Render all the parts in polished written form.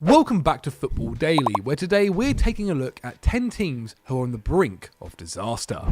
Welcome back to Football Daily, where today we're taking a look at 10 teams who are on the brink of disaster.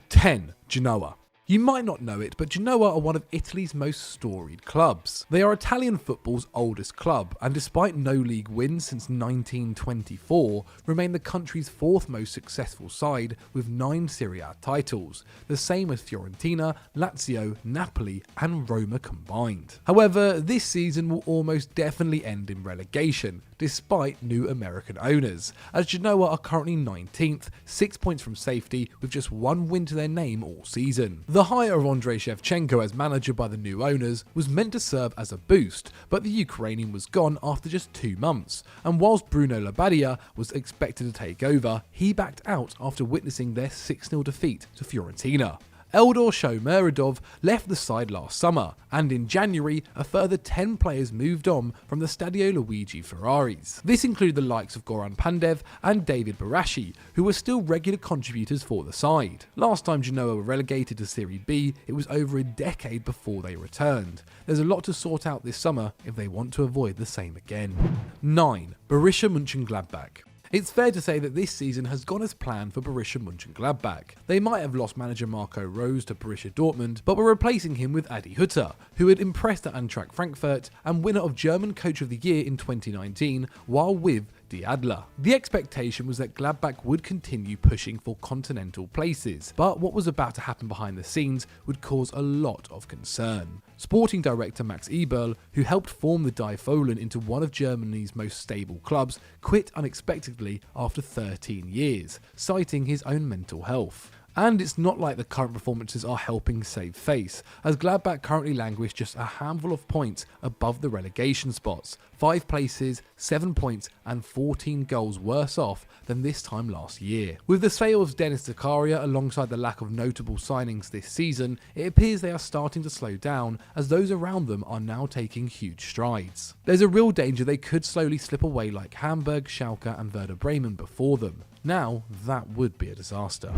10. Genoa. You might not know it, but Genoa are one of Italy's most storied clubs. They are Italian football's oldest club, and despite no league wins since 1924, remain the country's fourth most successful side with 9 Serie A titles, the same as Fiorentina, Lazio, Napoli and Roma combined. However, this season will almost definitely end in relegation, despite new American owners, as Genoa are currently 19th, 6 points from safety with just 1 win to their name all season. The hire of Andrei Shevchenko as manager by the new owners was meant to serve as a boost, but the Ukrainian was gone after just 2 months, and whilst Bruno Labbadia was expected to take over, he backed out after witnessing their 6-0 defeat to Fiorentina. Eldor Shomurodov left the side last summer, and in January, a further 10 players moved on from the Stadio Luigi Ferraris. This included the likes of Goran Pandev and David Barashi, who were still regular contributors for the side. Last time Genoa were relegated to Serie B, it was over a decade before they returned. There's a lot to sort out this summer if they want to avoid the same again. 9. Borussia Monchengladbach. It's fair to say that this season has gone as planned for Borussia Monchengladbach. They might have lost manager Marco Rose to Borussia Dortmund, but were replacing him with Adi Hütter, who had impressed at Eintracht Frankfurt and winner of German Coach of the Year in 2019 while with Die Adler. The expectation was that Gladbach would continue pushing for continental places, but what was about to happen behind the scenes would cause a lot of concern. Sporting director Max Eberl, who helped form the Die Fohlen into one of Germany's most stable clubs, quit unexpectedly after 13 years, citing his own mental health. And it's not like the current performances are helping save face, as Gladbach currently languish just a handful of points above the relegation spots, 5 places, 7 points and 14 goals worse off than this time last year. With the sale of Denis Zakaria alongside the lack of notable signings this season, it appears they are starting to slow down as those around them are now taking huge strides. There's a real danger they could slowly slip away like Hamburg, Schalke and Werder Bremen before them. Now that would be a disaster.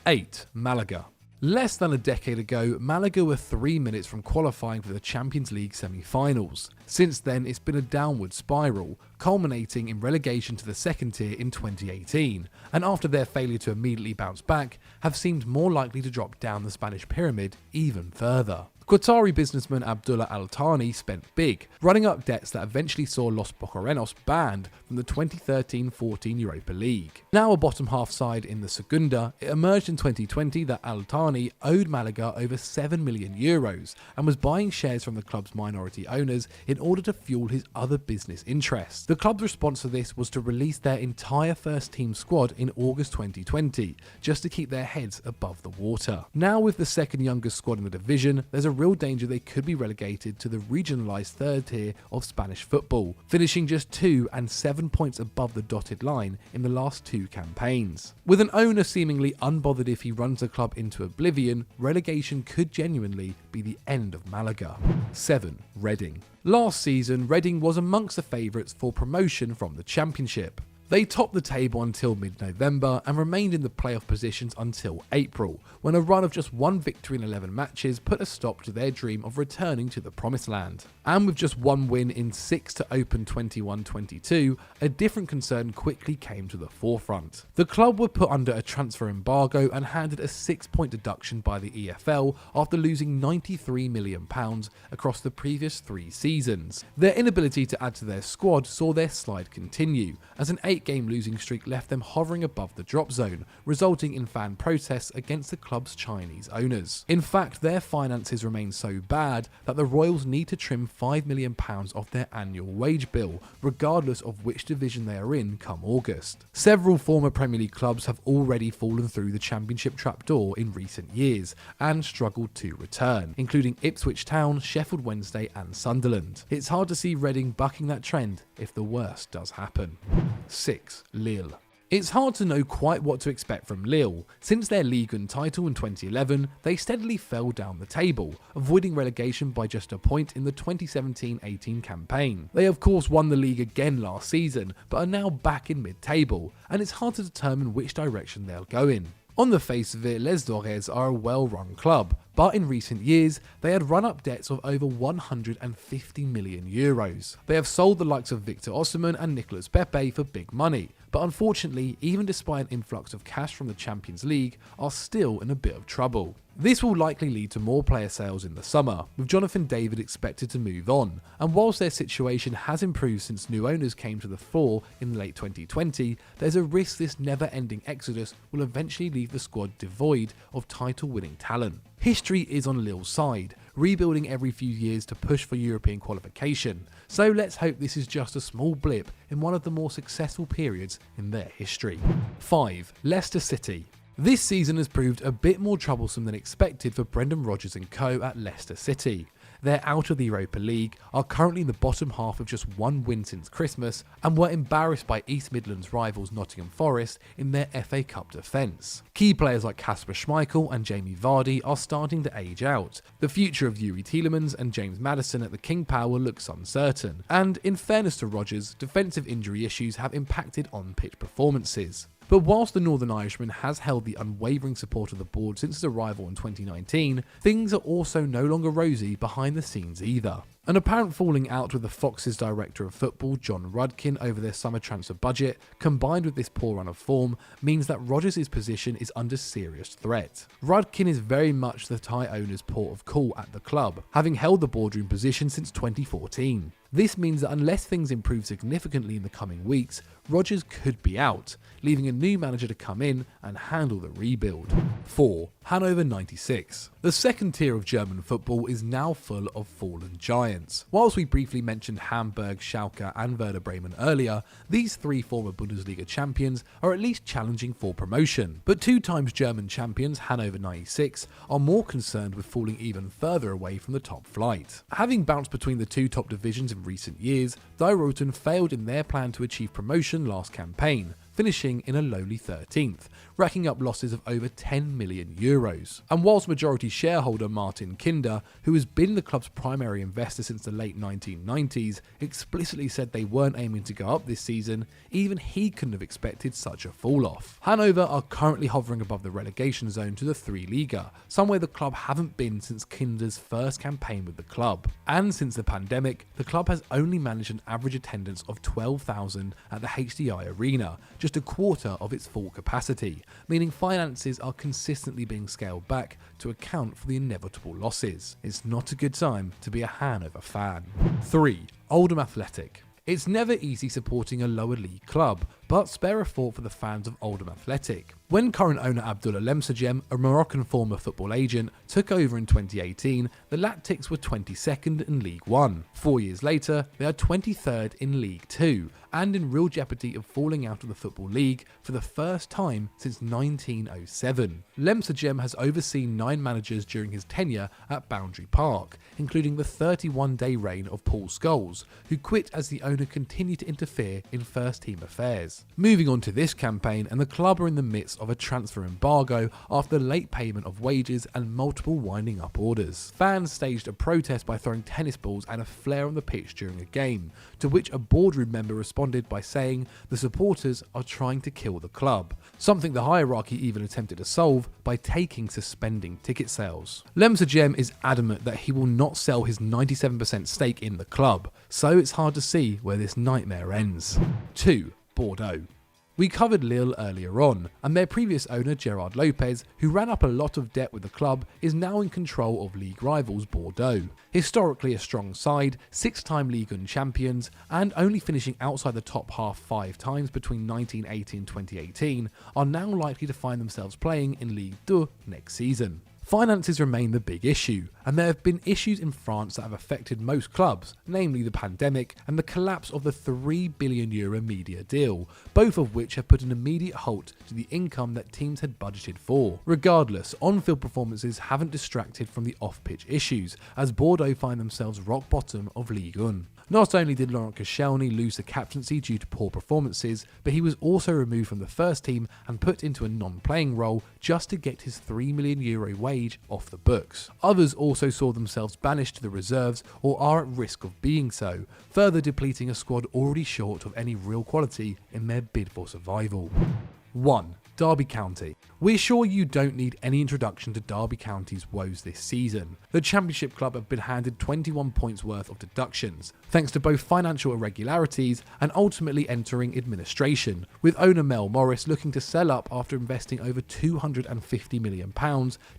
8. Malaga. Less than a decade ago, Malaga were 3 minutes from qualifying for the Champions League semi-finals. Since then, it's been a downward spiral, culminating in relegation to the second tier in 2018, and after their failure to immediately bounce back, have seemed more likely to drop down the Spanish pyramid even further. Qatari businessman Abdullah Al Thani spent big, running up debts that eventually saw Los Boquerenos banned from the 2013-14 Europa League. Now a bottom half side in the Segunda, it emerged in 2020 that Al Thani owed Malaga over €7 million and was buying shares from the club's minority owners in order to fuel his other business interests. The club's response to this was to release their entire first team squad in August 2020, just to keep their heads above the water. Now with the second youngest squad in the division, there's a real danger they could be relegated to the regionalised third tier of Spanish football, finishing just 2 and 7 points above the dotted line in the last 2 campaigns. With an owner seemingly unbothered if he runs the club into oblivion, relegation could genuinely be the end of Malaga. 7. Reading. Last season, Reading was amongst the favourites for promotion from the Championship. They topped the table until mid-November and remained in the playoff positions until April, when a run of just 1 victory in 11 matches put a stop to their dream of returning to the promised land. And with just 1 win in 6 to open 21-22, a different concern quickly came to the forefront. The club were put under a transfer embargo and handed a 6-point deduction by the EFL after losing £93 million across the previous 3 seasons. Their inability to add to their squad saw their slide continue, as an 8-game losing streak left them hovering above the drop zone, resulting in fan protests against the club's Chinese owners. In fact, their finances remain so bad that the Royals need to trim £5 million off their annual wage bill, regardless of which division they are in come August. Several former Premier League clubs have already fallen through the Championship trapdoor in recent years and struggled to return, including Ipswich Town, Sheffield Wednesday and Sunderland. It's hard to see Reading bucking that trend if the worst does happen. 6. Lille. It's hard to know quite what to expect from Lille. Since their Ligue 1 title in 2011, they steadily fell down the table, avoiding relegation by just a point in the 2017-18 campaign. They of course won the league again last season, but are now back in mid-table, and it's hard to determine which direction they'll go in. On the face of it, Les Dorés are a well-run club, but in recent years, they had run up debts of over 150 million euros. They have sold the likes of Victor Osimhen and Nicolas Pepe for big money, but unfortunately, even despite an influx of cash from the Champions League, are still in a bit of trouble. This will likely lead to more player sales in the summer, with Jonathan David expected to move on, and whilst their situation has improved since new owners came to the fore in late 2020, there's a risk this never-ending exodus will eventually leave the squad devoid of title-winning talent. History is on Lille's side, rebuilding every few years to push for European qualification, so let's hope this is just a small blip in one of the more successful periods in their history. 5. Leicester City. This season has proved a bit more troublesome than expected for Brendan Rodgers and co at Leicester City. They're out of the Europa League, are currently in the bottom half of just one win since Christmas, and were embarrassed by East Midlands rivals Nottingham Forest in their FA Cup defence. Key players like Kasper Schmeichel and Jamie Vardy are starting to age out. The future of Yuri Tielemans and James Maddison at the King Power looks uncertain, and in fairness to Rodgers, defensive injury issues have impacted on-pitch performances. But whilst the Northern Irishman has held the unwavering support of the board since his arrival in 2019, things are also no longer rosy behind the scenes either. An apparent falling out with the Foxes director of football, John Rudkin, over their summer transfer budget, combined with this poor run of form, means that Rodgers' position is under serious threat. Rudkin is very much the Thai owner's port of call at the club, having held the boardroom position since 2014. This means that unless things improve significantly in the coming weeks, Rodgers could be out, leaving a new manager to come in and handle the rebuild. 4. Hannover 96. The second tier of German football is now full of fallen giants. Whilst we briefly mentioned Hamburg, Schalke and Werder Bremen earlier, these three former Bundesliga champions are at least challenging for promotion. But 2 times German champions Hannover 96 are more concerned with falling even further away from the top flight. Having bounced between the 2 top divisions in recent years, Die Roten failed in their plan to achieve promotion last campaign, finishing in a lowly 13th, racking up losses of over 10 million euros. And whilst majority shareholder Martin Kinder, who has been the club's primary investor since the late 1990s, explicitly said they weren't aiming to go up this season, even he couldn't have expected such a fall-off. Hannover are currently hovering above the relegation zone to the 3 Liga, somewhere the club haven't been since Kinder's first campaign with the club. And since the pandemic, the club has only managed an average attendance of 12,000 at the HDI Arena, just a quarter of its full capacity, meaning finances are consistently being scaled back to account for the inevitable losses. It's not a good time to be a Hannover fan. 3. Oldham Athletic. It's never easy supporting a lower league club, but spare a thought for the fans of Oldham Athletic. When current owner Abdullah Lemsagem, a Moroccan former football agent, took over in 2018, the Lactics were 22nd in League 1. 4 years later, they are 23rd in League 2, and in real jeopardy of falling out of the Football League for the first time since 1907. Lemsagem has overseen 9 managers during his tenure at Boundary Park, including the 31-day reign of Paul Scholes, who quit as the owner continued to interfere in first-team affairs. Moving on to this campaign, and the club are in the midst of a transfer embargo after late payment of wages and multiple winding up orders. Fans staged a protest by throwing tennis balls and a flare on the pitch during a game, to which a boardroom member responded by saying the supporters are trying to kill the club, something the hierarchy even attempted to solve by suspending ticket sales. Lemsagem is adamant that he will not sell his 97% stake in the club, so it's hard to see where this nightmare ends. 2. Bordeaux. We covered Lille earlier on, and their previous owner Gerard Lopez, who ran up a lot of debt with the club, is now in control of league rivals Bordeaux. Historically a strong side, 6-time Ligue 1 champions, and only finishing outside the top half 5 times between 1980 and 2018, are now likely to find themselves playing in Ligue 2 next season. Finances remain the big issue, and there have been issues in France that have affected most clubs, namely the pandemic and the collapse of the €3 billion media deal, both of which have put an immediate halt to the income that teams had budgeted for. Regardless, on-field performances haven't distracted from the off-pitch issues, as Bordeaux find themselves rock bottom of Ligue 1. Not only did Laurent Koscielny lose the captaincy due to poor performances, but he was also removed from the first team and put into a non-playing role just to get his €3 million wage off the books. Others also saw themselves banished to the reserves or are at risk of being so, further depleting a squad already short of any real quality in their bid for survival. 1. Derby County. We're sure you don't need any introduction to Derby County's woes this season. The Championship club have been handed 21 points worth of deductions, thanks to both financial irregularities and ultimately entering administration, with owner Mel Morris looking to sell up after investing over £250 million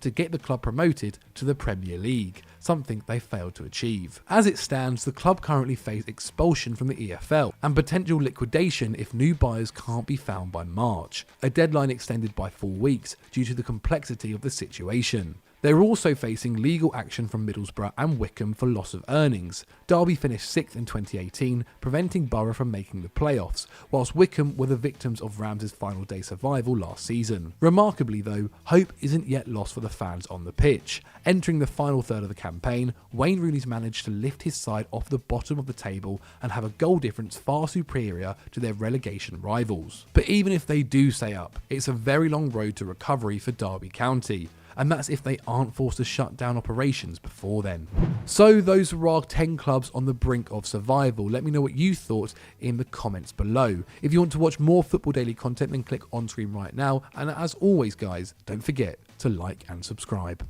to get the club promoted to the Premier League, something they failed to achieve. As it stands, the club currently face expulsion from the EFL and potential liquidation if new buyers can't be found by March, a deadline extended by 4 weeks due to the complexity of the situation. They're also facing legal action from Middlesbrough and Wycombe for loss of earnings. Derby finished 6th in 2018, preventing Borough from making the playoffs, whilst Wycombe were the victims of Rams's final day survival last season. Remarkably though, hope isn't yet lost for the fans on the pitch. Entering the final third of the campaign, Wayne Rooney's managed to lift his side off the bottom of the table and have a goal difference far superior to their relegation rivals. But even if they do stay up, it's a very long road to recovery for Derby County, and that's if they aren't forced to shut down operations before then. So those were our 10 clubs on the brink of survival. Let me know what you thought in the comments below. If you want to watch more Football Daily content, then click on screen right now, and as always guys, don't forget to like and subscribe.